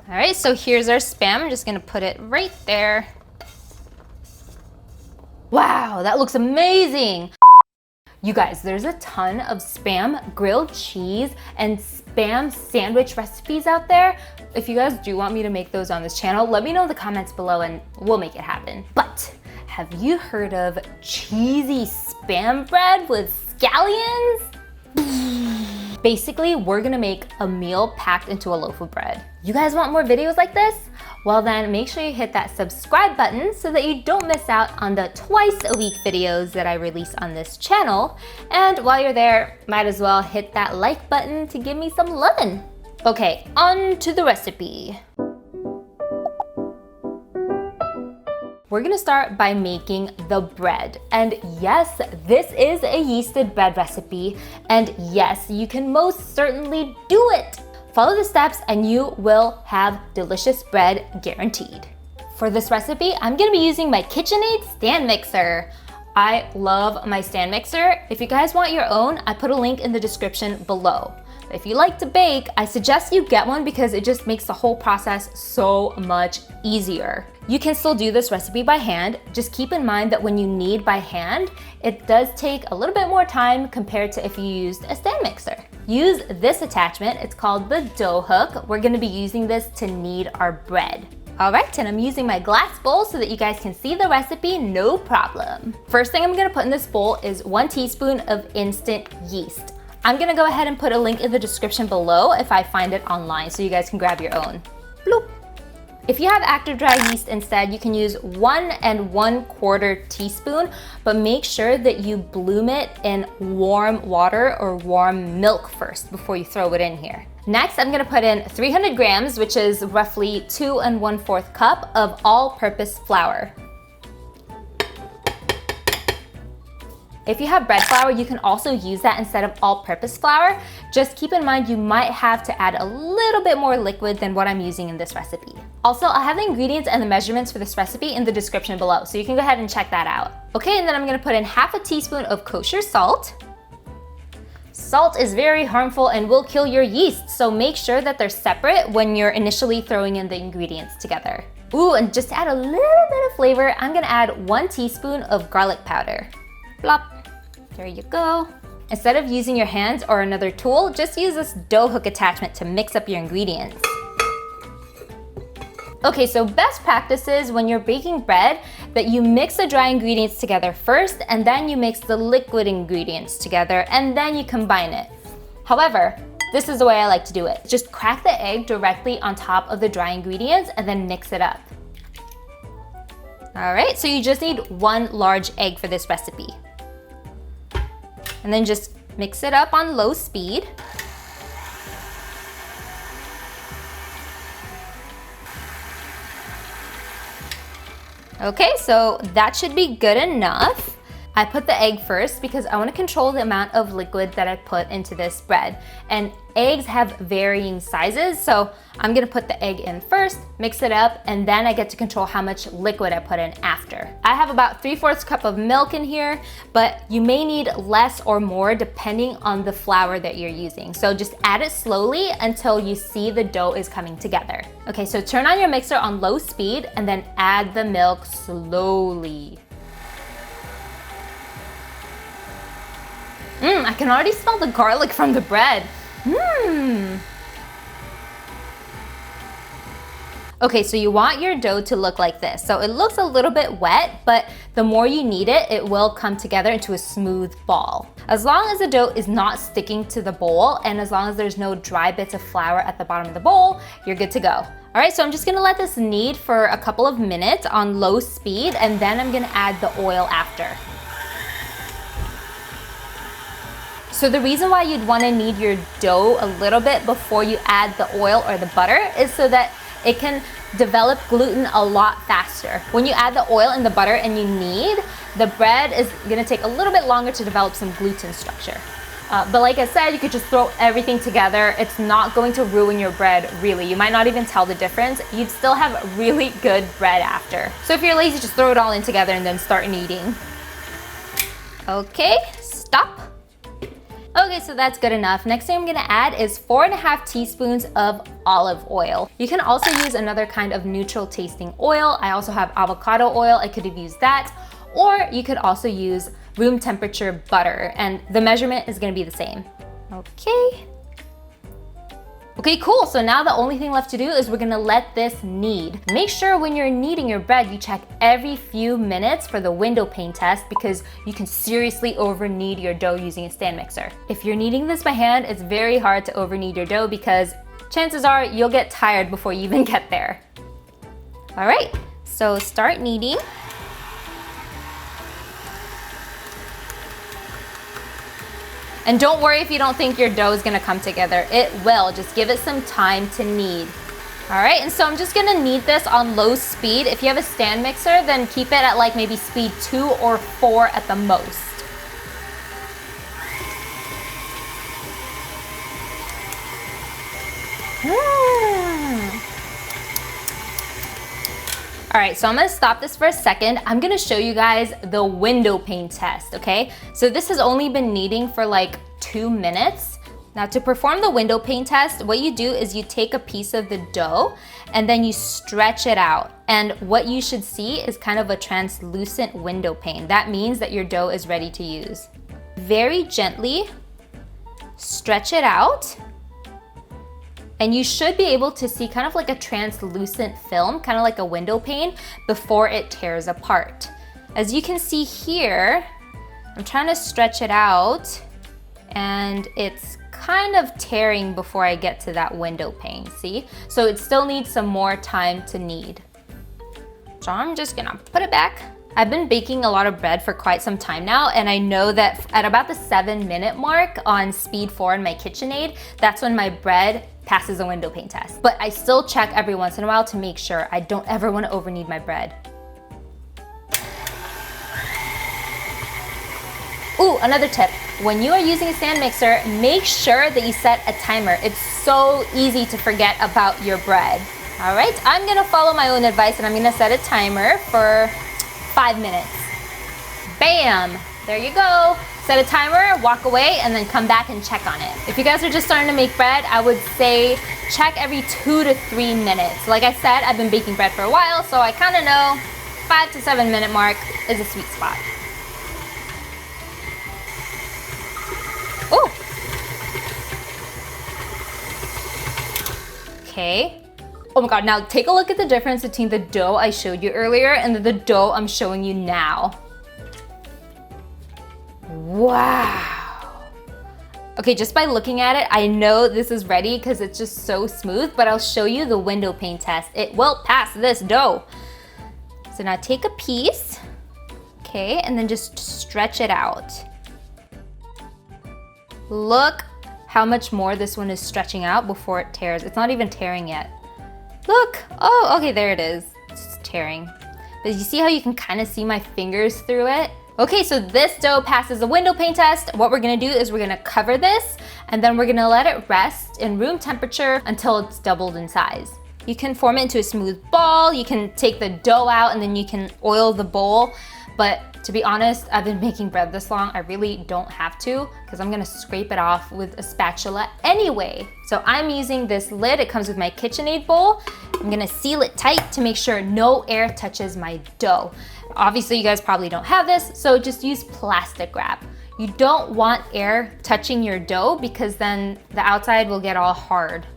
All right, so here's our Spam. I'm just gonna put it right there. Wow, that looks amazing. You guys, there's a ton of Spam grilled cheese and Spam sandwich recipes out there. If you guys do want me to make those on this channel, let me know in the comments below and we'll make it happen. But have you heard of cheesy Spam bread with scallions? Basically, we're gonna make a meal packed into a loaf of bread. You guys want more videos like this? Well then, make sure you hit that subscribe button so that you don't miss out on the twice a week videos that I release on this channel. And while you're there, might as well hit that like button to give me some lovin'. Okay, on to the recipe. We're gonna start by making the bread. And yes, this is a yeasted bread recipe. And yes, you can most certainly do it. Follow the steps and you will have delicious bread guaranteed. For this recipe, I'm gonna be using my KitchenAid stand mixer. I love my stand mixer. If you guys want your own, I put a link in the description below. If you like to bake, I suggest you get one because it just makes the whole process so much easier. You can still do this recipe by hand. Just keep in mind that when you knead by hand, it does take a little bit more time compared to if you used a stand mixer. Use this attachment, it's called the dough hook. We're gonna be using this to knead our bread. All right, and I'm using my glass bowl so that you guys can see the recipe, no problem. First thing I'm gonna put in this bowl is 1 teaspoon of instant yeast. I'm gonna go ahead and put a link in the description below if I find it online so you guys can grab your own. Bloop. If you have active dry yeast instead, you can use 1 1/4 teaspoon, but make sure that you bloom it in warm water or warm milk first before you throw it in here. Next, I'm gonna put in 300 grams, which is roughly 2 1/4 cup of all-purpose flour. If you have bread flour, you can also use that instead of all-purpose flour. Just keep in mind you might have to add a little bit more liquid than what I'm using in this recipe. Also, I'll have the ingredients and the measurements for this recipe in the description below, so you can go ahead and check that out. Okay, and then I'm gonna put in half a teaspoon of kosher salt. Salt is very harmful and will kill your yeast, so make sure that they're separate when you're initially throwing in the ingredients together. Ooh, and just to add a little bit of flavor, I'm gonna add 1 teaspoon of garlic powder. Plop. There you go. Instead of using your hands or another tool, just use this dough hook attachment to mix up your ingredients. Okay, so best practice is when you're baking bread that you mix the dry ingredients together first and then you mix the liquid ingredients together and then you combine it. However, this is the way I like to do it. Just crack the egg directly on top of the dry ingredients and then mix it up. All right, so you just need 1 large egg for this recipe. And then just mix it up on low speed. Okay, so that should be good enough. I put the egg first because I want to control the amount of liquid that I put into this bread. And eggs have varying sizes, so I'm gonna put the egg in first, mix it up, and then I get to control how much liquid I put in after. I have about 3/4 cup of milk in here, but you may need less or more depending on the flour that you're using. So just add it slowly until you see the dough is coming together. Okay, so turn on your mixer on low speed and then add the milk slowly. I can already smell the garlic from the bread. Okay, so you want your dough to look like this. So it looks a little bit wet, but the more you knead it, it will come together into a smooth ball. As long as the dough is not sticking to the bowl and as long as there's no dry bits of flour at the bottom of the bowl, you're good to go. All right, so I'm just gonna let this knead for a couple of minutes on low speed and then I'm gonna add the oil after. So the reason why you'd wanna knead your dough a little bit before you add the oil or the butter is so that it can develop gluten a lot faster. When you add the oil and the butter and you knead, the bread is gonna take a little bit longer to develop some gluten structure. But like I said, you could just throw everything together. It's not going to ruin your bread, really. You might not even tell the difference. You'd still have really good bread after. So if you're lazy, just throw it all in together and then start kneading. Okay, stop. Okay, so that's good enough. Next thing I'm gonna add is 4.5 teaspoons of olive oil. You can also use another kind of neutral tasting oil. I also have avocado oil, I could have used that. Or you could also use room temperature butter, and the measurement is gonna be the same. Okay. Okay, cool. So now the only thing left to do is we're gonna let this knead. Make sure when you're kneading your bread, you check every few minutes for the window pane test because you can seriously over knead your dough using a stand mixer. If you're kneading this by hand, it's very hard to over knead your dough because chances are you'll get tired before you even get there. All right, so start kneading. And don't worry if you don't think your dough is gonna come together. It will, just give it some time to knead. All right, and so I'm just gonna knead this on low speed. If you have a stand mixer, then keep it at like maybe speed 2 or 4 at the most. All right, so I'm gonna stop this for a second. I'm gonna show you guys the window pane test, okay? So this has only been kneading for like 2 minutes. Now to perform the window pane test, what you do is you take a piece of the dough and then you stretch it out. And what you should see is kind of a translucent window pane. That means that your dough is ready to use. Very gently stretch it out. And you should be able to see kind of like a translucent film, kind of like a window pane, before it tears apart. As you can see here, I'm trying to stretch it out and it's kind of tearing before I get to that window pane, see? So it still needs some more time to knead. So I'm just gonna put it back. I've been baking a lot of bread for quite some time now, and I know that at about the 7-minute mark on speed 4 in my KitchenAid, that's when my bread passes a window pane test. But I still check every once in a while to make sure. I don't ever want to over knead my bread. Ooh, another tip. When you are using a stand mixer, make sure that you set a timer. It's so easy to forget about your bread. All right, I'm gonna follow my own advice and I'm gonna set a timer for 5 minutes. Bam, there you go. Set a timer, walk away, and then come back and check on it. If you guys are just starting to make bread, I would say check every 2 to 3 minutes. Like I said, I've been baking bread for a while, so I kind of know 5 to 7 minute mark is a sweet spot. Oh. Okay. Oh my God, now take a look at the difference between the dough I showed you earlier and the dough I'm showing you now. Wow. Okay, just by looking at it, I know this is ready because it's just so smooth, but I'll show you the window pane test. It will pass this dough. So now take a piece, okay, and then just stretch it out. Look how much more this one is stretching out before it tears. It's not even tearing yet. Look, oh, okay, there it is. It's tearing. But you see how you can kind of see my fingers through it? Okay, so this dough passes the window pane test. What we're gonna do is we're gonna cover this and then we're gonna let it rest in room temperature until it's doubled in size. You can form it into a smooth ball, you can take the dough out and then you can oil the bowl. But to be honest, I've been making bread this long, I really don't have to because I'm gonna scrape it off with a spatula anyway. So I'm using this lid, it comes with my KitchenAid bowl. I'm gonna seal it tight to make sure no air touches my dough. Obviously you guys probably don't have this, so just use plastic wrap. You don't want air touching your dough because then the outside will get all hard.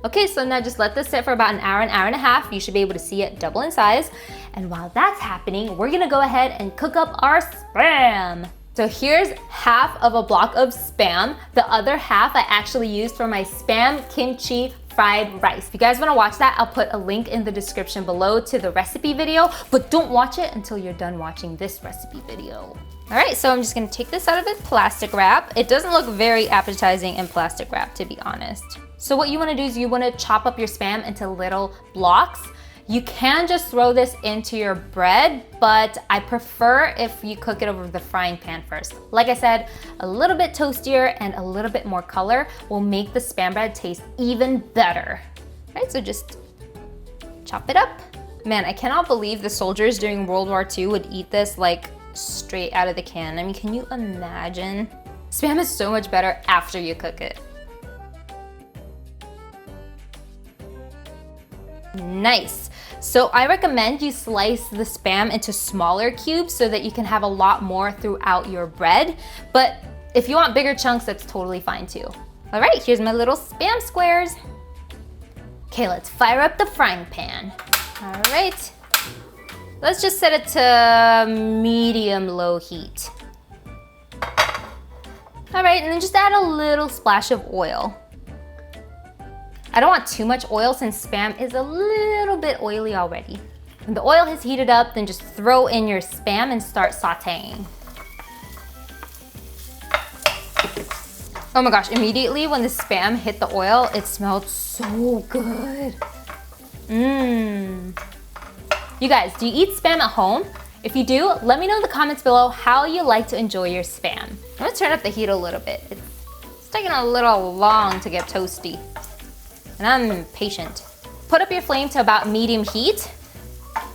Okay, so now just let this sit for about an hour and a half. You should be able to see it double in size. And while that's happening, we're gonna go ahead and cook up our Spam. So here's half of a block of Spam. The other half I actually used for my Spam kimchi fried rice. If you guys wanna watch that, I'll put a link in the description below to the recipe video, but don't watch it until you're done watching this recipe video. All right, so I'm just gonna take this out of its plastic wrap. It doesn't look very appetizing in plastic wrap, to be honest. So what you wanna do is you wanna chop up your Spam into little blocks. You can just throw this into your bread, but I prefer if you cook it over the frying pan first. Like I said, a little bit toastier and a little bit more color will make the Spam bread taste even better. All right, so just chop it up. Man, I cannot believe the soldiers during World War II would eat this like straight out of the can. I mean, can you imagine? Spam is so much better after you cook it. Nice. So I recommend you slice the Spam into smaller cubes so that you can have a lot more throughout your bread. But if you want bigger chunks, that's totally fine too. All right, here's my little Spam squares. Okay, let's fire up the frying pan. All right. Let's just set it to medium-low heat. All right, and then just add a little splash of oil. I don't want too much oil since Spam is a little bit oily already. When the oil has heated up, then just throw in your Spam and start sauteing. Oh my gosh, immediately when the Spam hit the oil, it smelled so good. You guys, do you eat Spam at home? If you do, let me know in the comments below how you like to enjoy your Spam. I'm gonna turn up the heat a little bit. It's taking a little long to get toasty, and I'm impatient. Put up your flame to about medium heat,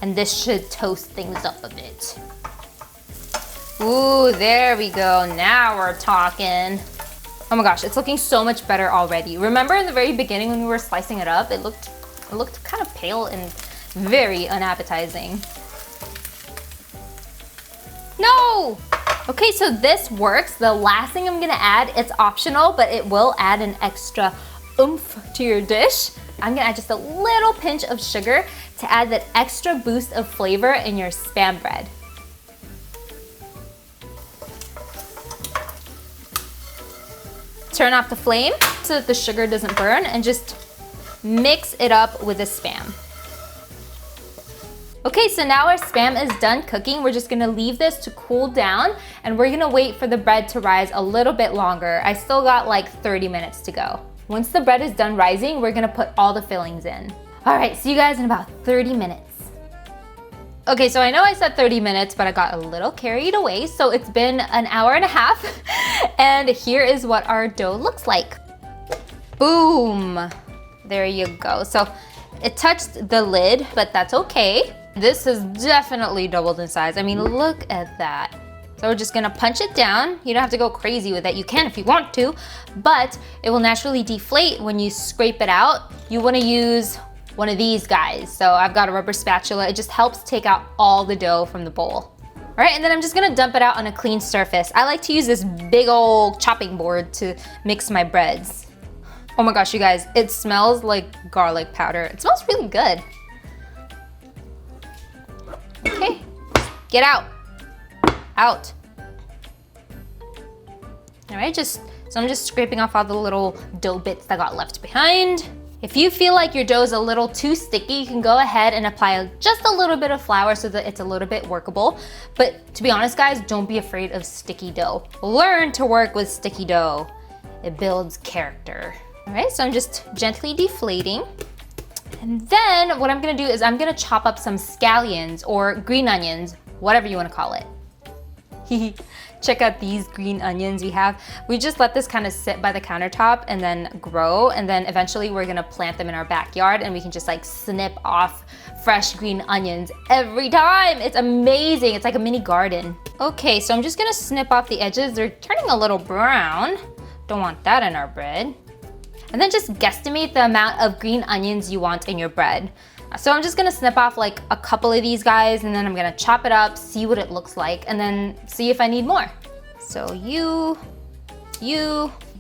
and this should toast things up a bit. Ooh, there we go, now we're talking. Oh my gosh, it's looking so much better already. Remember in the very beginning when we were slicing it up, it looked kind of pale and very unappetizing. No! Okay, so this works. The last thing I'm gonna add, it's optional, but it will add an extra oomph to your dish. I'm gonna add just a little pinch of sugar to add that extra boost of flavor in your Spam bread. Turn off the flame so that the sugar doesn't burn and just mix it up with the Spam. Okay, so now our Spam is done cooking. We're just gonna leave this to cool down and we're gonna wait for the bread to rise a little bit longer. I still got like 30 minutes to go. Once the bread is done rising, we're gonna put all the fillings in. All right, see you guys in about 30 minutes. Okay, so I know I said 30 minutes, but I got a little carried away. So it's been an hour and a half and here is what our dough looks like. Boom, there you go. So it touched the lid, but that's okay. This has definitely doubled in size. I mean, look at that. So we're just gonna punch it down. You don't have to go crazy with it. You can if you want to, but it will naturally deflate when you scrape it out. You wanna use one of these guys. So I've got a rubber spatula. It just helps take out all the dough from the bowl. All right, and then I'm just gonna dump it out on a clean surface. I like to use this big old chopping board to mix my breads. Oh my gosh, you guys, it smells like garlic powder. It smells really good. Okay, get out. Out. All right, so I'm just scraping off all the little dough bits that got left behind. If you feel like your dough is a little too sticky, you can go ahead and apply just a little bit of flour so that it's a little bit workable. But to be honest, guys, don't be afraid of sticky dough. Learn to work with sticky dough. It builds character. All right, so I'm just gently deflating. And then what I'm gonna do is I'm gonna chop up some scallions or green onions, whatever you wanna call it. Check out these green onions we have. We just let this kind of sit by the countertop and then grow, and then eventually we're gonna plant them in our backyard and we can just like snip off fresh green onions every time. It's amazing, it's like a mini garden. Okay, so I'm just gonna snip off the edges. They're turning a little brown. Don't want that in our bread. And then just guesstimate the amount of green onions you want in your bread. So I'm just gonna snip off like a couple of these guys and then I'm gonna chop it up, see what it looks like, and then see if I need more. So you,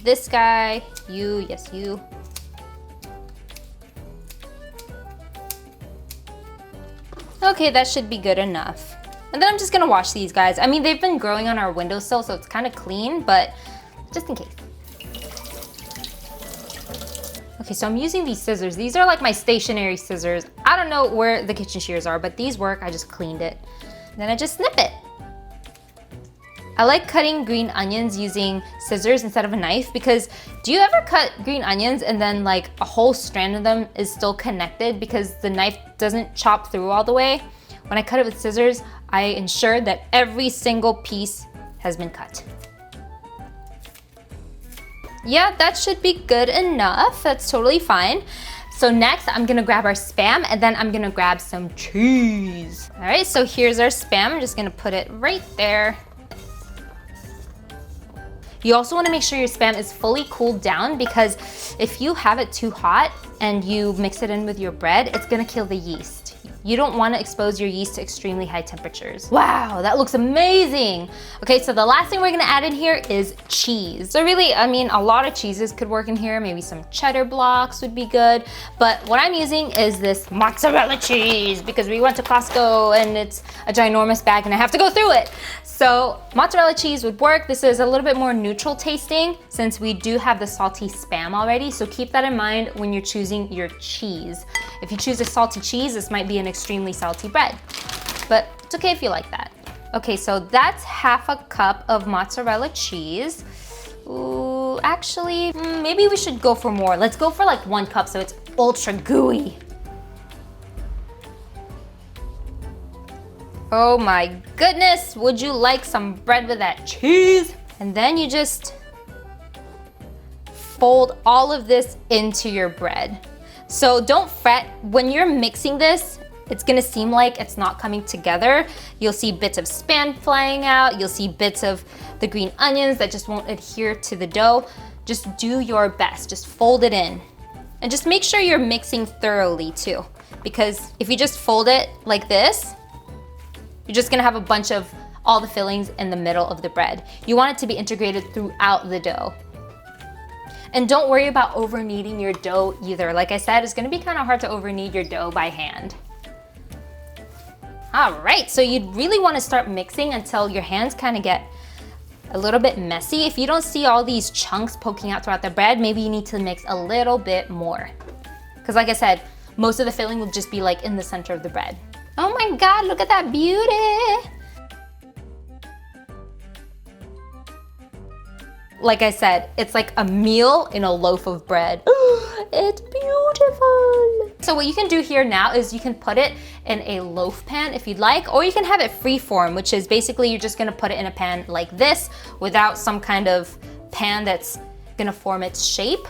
this guy, you, yes, you. Okay, that should be good enough. And then I'm just gonna wash these guys. I mean, they've been growing on our windowsill, so it's kind of clean, but just in case. Okay, so I'm using these scissors. These are like my stationary scissors. I don't know where the kitchen shears are, but these work. I just cleaned it. Then I just snip it. I like cutting green onions using scissors instead of a knife because do you ever cut green onions and then like a whole strand of them is still connected because the knife doesn't chop through all the way? When I cut it with scissors, I ensure that every single piece has been cut. Yeah, that should be good enough. That's totally fine. So next, I'm gonna grab our Spam and then I'm gonna grab some cheese. All right, so here's our Spam. I'm just gonna put it right there. You also want to make sure your Spam is fully cooled down, because if you have it too hot and you mix it in with your bread, it's gonna kill the yeast. You don't want to expose your yeast to extremely high temperatures. Wow, that looks amazing. Okay, so the last thing we're gonna add in here is cheese. So really, I mean, a lot of cheeses could work in here. Maybe some cheddar blocks would be good. But what I'm using is this mozzarella cheese, because we went to Costco and it's a ginormous bag and I have to go through it. So mozzarella cheese would work. This is a little bit more neutral tasting since we do have the salty Spam already. So keep that in mind when you're choosing your cheese. If you choose a salty cheese, this might be an extremely salty bread, but it's okay if you like that. Okay, so that's half a cup of mozzarella cheese. Ooh, actually, maybe we should go for more. Let's go for like 1 cup so it's ultra gooey. Oh my goodness, would you like some bread with that cheese? And then you just fold all of this into your bread. So don't fret, when you're mixing this, it's gonna seem like it's not coming together. You'll see bits of Spam flying out, you'll see bits of the green onions that just won't adhere to the dough. Just do your best, just fold it in. And just make sure you're mixing thoroughly too, because if you just fold it like this, you're just gonna have a bunch of all the fillings in the middle of the bread. You want it to be integrated throughout the dough. And don't worry about over kneading your dough either. Like I said, it's gonna be kind of hard to over knead your dough by hand. All right, so you'd really wanna start mixing until your hands kind of get a little bit messy. If you don't see all these chunks poking out throughout the bread, maybe you need to mix a little bit more. Because like I said, most of the filling will just be like in the center of the bread. Oh my God, look at that beauty. Like I said, it's like a meal in a loaf of bread. It's beautiful. So what you can do here now is you can put it in a loaf pan if you'd like, or you can have it free form, which is basically you're just gonna put it in a pan like this without some kind of pan that's gonna form its shape.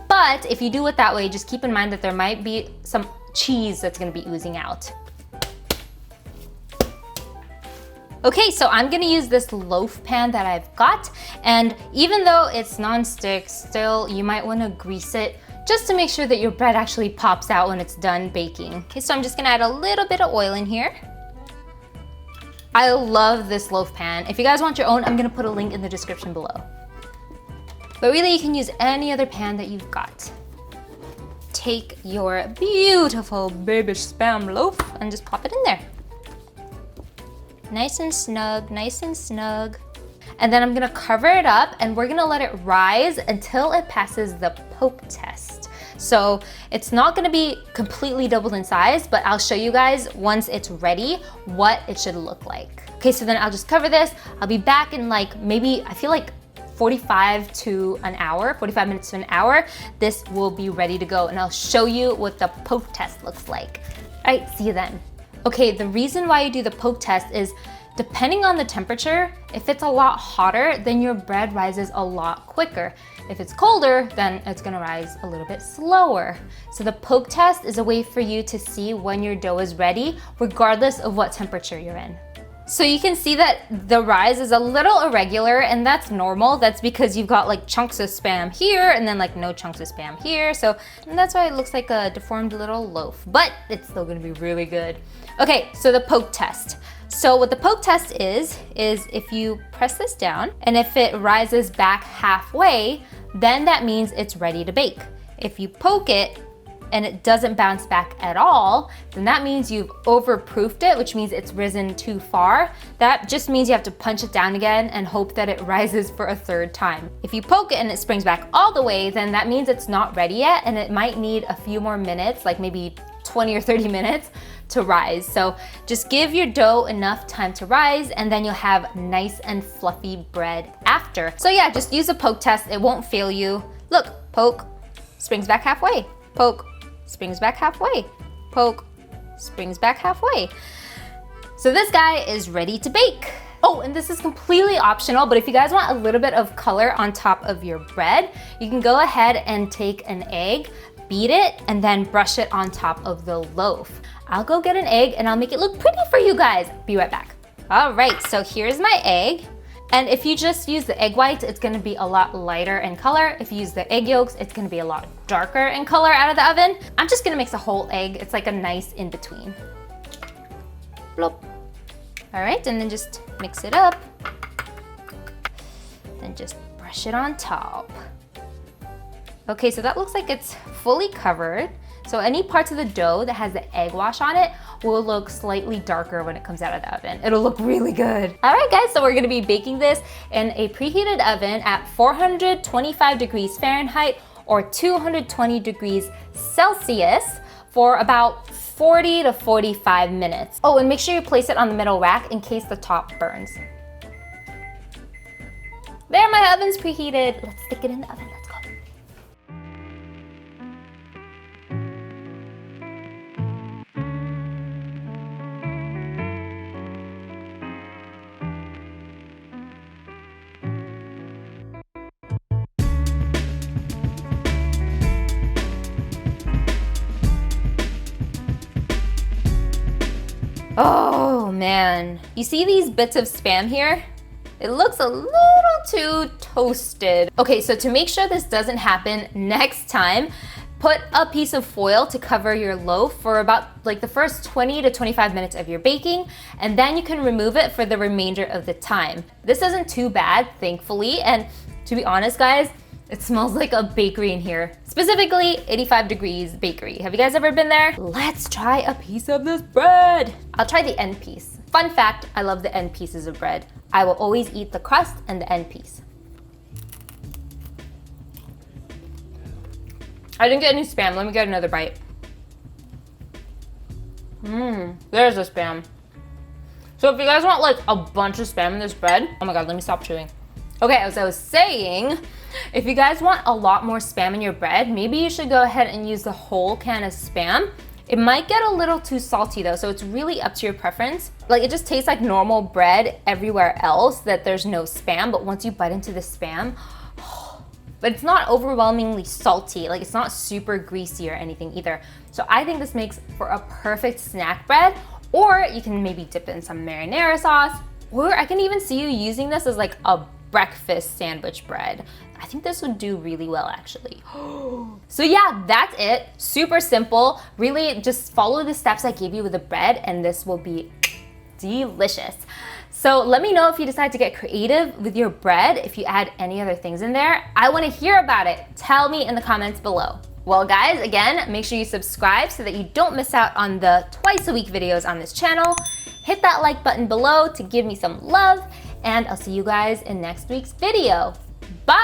But if you do it that way, just keep in mind that there might be some cheese that's gonna be oozing out. Okay, so I'm gonna use this loaf pan that I've got, and even though it's non-stick, still you might wanna grease it just to make sure that your bread actually pops out when it's done baking. Okay, so I'm just gonna add a little bit of oil in here. I love this loaf pan. If you guys want your own, I'm gonna put a link in the description below. But really, you can use any other pan that you've got. Take your beautiful baby Spam loaf and just pop it in there. Nice and snug, nice and snug. And then I'm gonna cover it up and we're gonna let it rise until it passes the poke test. So it's not gonna be completely doubled in size, but I'll show you guys once it's ready what it should look like. Okay, so then I'll just cover this. I'll be back in like maybe, I feel like 45 to an hour, 45 minutes to an hour. This will be ready to go and I'll show you what the poke test looks like. All right, see you then. Okay, the reason why you do the poke test is depending on the temperature, if it's a lot hotter, then your bread rises a lot quicker. If it's colder, then it's gonna rise a little bit slower. So the poke test is a way for you to see when your dough is ready, regardless of what temperature you're in. So you can see that the rise is a little irregular, and that's normal. That's because you've got like chunks of Spam here and then like no chunks of Spam here. So that's why it looks like a deformed little loaf, but it's still gonna be really good. Okay, so the poke test. So what the poke test is if you press this down and if it rises back halfway, then that means it's ready to bake. If you poke it and it doesn't bounce back at all, then that means you've overproofed it, which means it's risen too far. That just means you have to punch it down again and hope that it rises for a third time. If you poke it and it springs back all the way, then that means it's not ready yet and it might need a few more minutes, like maybe 20 or 30 minutes to rise. So just give your dough enough time to rise and then you'll have nice and fluffy bread after. So yeah, just use a poke test. It won't fail you. Look, poke, springs back halfway. Poke, springs back halfway. Poke, springs back halfway. So this guy is ready to bake. Oh, and this is completely optional, but if you guys want a little bit of color on top of your bread, you can go ahead and take an egg, beat it, and then brush it on top of the loaf. I'll go get an egg and I'll make it look pretty for you guys. Be right back. All right, so here's my egg. And if you just use the egg whites, it's gonna be a lot lighter in color. If you use the egg yolks, it's gonna be a lot darker in color out of the oven. I'm just gonna mix a whole egg. It's like a nice in-between. Blop. All right, and then just mix it up. Then just brush it on top. Okay, so that looks like it's fully covered. So any parts of the dough that has the egg wash on it will look slightly darker when it comes out of the oven. It'll look really good. All right, guys, so we're gonna be baking this in a preheated oven at 425 degrees Fahrenheit or 220 degrees Celsius for about 40 to 45 minutes. Oh, and make sure you place it on the middle rack in case the top burns. There, my oven's preheated. Let's stick it in the oven, let's go. Oh man, you see these bits of Spam here? It looks a little too toasted. Okay, so to make sure this doesn't happen next time, put a piece of foil to cover your loaf for about like the first 20 to 25 minutes of your baking, and then you can remove it for the remainder of the time. This isn't too bad, thankfully, and to be honest, guys, it smells like a bakery in here. Specifically, 85 degrees bakery. Have you guys ever been there? Let's try a piece of this bread. I'll try the end piece. Fun fact, I love the end pieces of bread. I will always eat the crust and the end piece. I didn't get any Spam. Let me get another bite. There's the Spam. So if you guys want like a bunch of Spam in this bread, oh my God, let me stop chewing. Okay, as I was saying, if you guys want a lot more Spam in your bread, maybe you should go ahead and use the whole can of Spam. It might get a little too salty though, so it's really up to your preference. Like it just tastes like normal bread everywhere else that there's no Spam, but once you bite into the Spam, but it's not overwhelmingly salty, like it's not super greasy or anything either. So I think this makes for a perfect snack bread, or you can maybe dip it in some marinara sauce, or I can even see you using this as like a breakfast sandwich bread. I think this would do really well actually. So yeah, that's it. Super simple. Really just follow the steps I gave you with the bread and this will be delicious. So let me know if you decide to get creative with your bread, if you add any other things in there. I want to hear about it. Tell me in the comments below. Well guys, again, make sure you subscribe so that you don't miss out on the twice a week videos on this channel. Hit that like button below to give me some love, and I'll see you guys in next week's video. Bye!